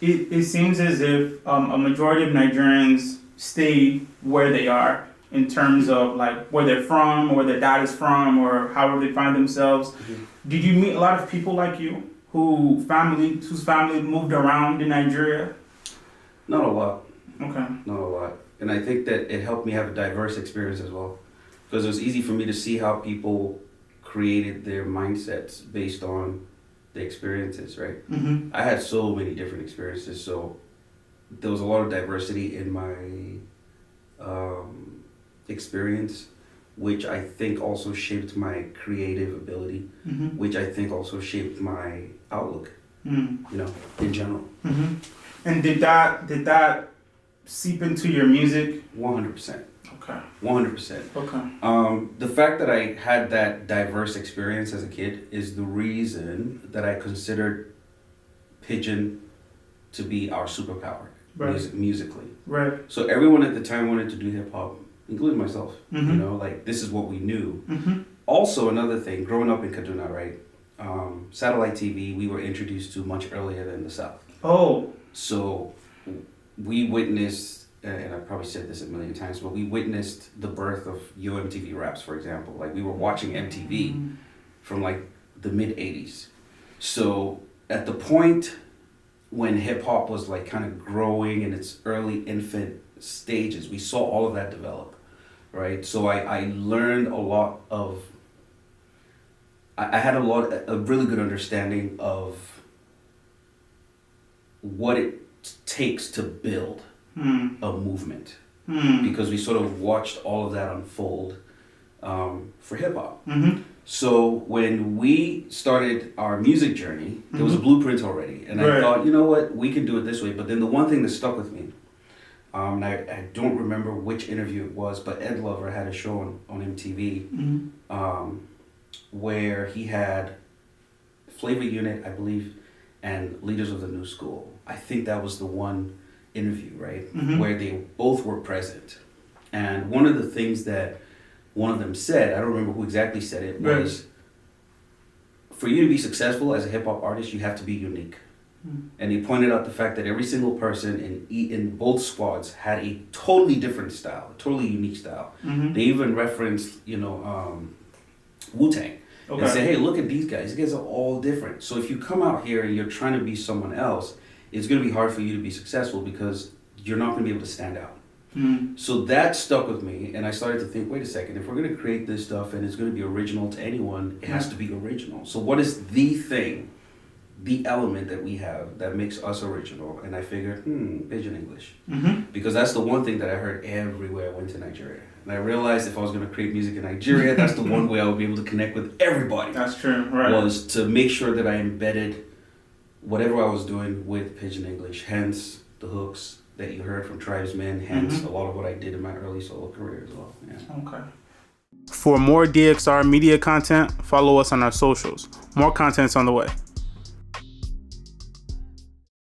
it seems as if a majority of Nigerians stay where they are in terms of like where they're from, or where their dad is from, or however they find themselves. Mm-hmm. Did you meet a lot of people like you whose family moved around in Nigeria? Not a lot. Okay. Not a lot. And I think that it helped me have a diverse experience as well. Because it was easy for me to see how people created their mindsets based on the experiences, right? Mm-hmm. I had so many different experiences, so there was a lot of diversity in my experience, which I think also shaped my creative ability, mm-hmm. which I think also shaped my outlook, mm-hmm. In general. Mm-hmm. And did that seep into your music? 100%. Okay. 100%. Okay. The fact that I had that diverse experience as a kid is the reason that I considered Pidgin to be our superpower, right. Musically. Right. So everyone at the time wanted to do hip hop, including myself. Mm-hmm. Like this is what we knew. Mm-hmm. Also, another thing, growing up in Kaduna, right? Satellite TV, we were introduced to much earlier than the South. Oh. So we witnessed, and I've probably said this a million times, but we witnessed the birth of Yo MTV Raps, for example. Like we were watching MTV from like the mid 80s. So at the point when hip hop was like kind of growing in its early infant stages, we saw all of that develop, right? So I learned a lot of, I had a really good understanding of what it takes to build a movement, because we sort of watched all of that unfold for hip hop. Mm-hmm. So when we started our music journey, there was a blueprint already, and I thought, you know what, we could do it this way. But then the one thing that stuck with me, and I don't remember which interview it was, but Ed Lover had a show on MTV where he had Flavor Unit, I believe, and Leaders of the New School. I think that was the one interview, right? Mm-hmm. Where they both were present. And one of the things that one of them said, I don't remember who exactly said it, was for you to be successful as a hip hop artist, you have to be unique. Mm-hmm. And he pointed out the fact that every single person in both squads had a totally different style, a totally unique style. Mm-hmm. They even referenced, Wu-Tang. Okay. And say, hey, look at these guys. These guys are all different. So if you come out here and you're trying to be someone else, it's going to be hard for you to be successful because you're not going to be able to stand out. Mm-hmm. So that stuck with me, and I started to think, wait a second, if we're going to create this stuff and it's going to be original to anyone, it has to be original. So what is the thing, the element that we have that makes us original? And I figured, Pidgin English. Mm-hmm. Because that's the one thing that I heard everywhere I went to Nigeria. And I realized if I was going to create music in Nigeria, that's the one way I would be able to connect with everybody. That's true, right. Was to make sure that I embedded whatever I was doing with Pidgin English, hence the hooks that you heard from Tribesmen, hence a lot of what I did in my early solo career as well. Yeah. Okay. For more DXR media content, follow us on our socials. More content's on the way.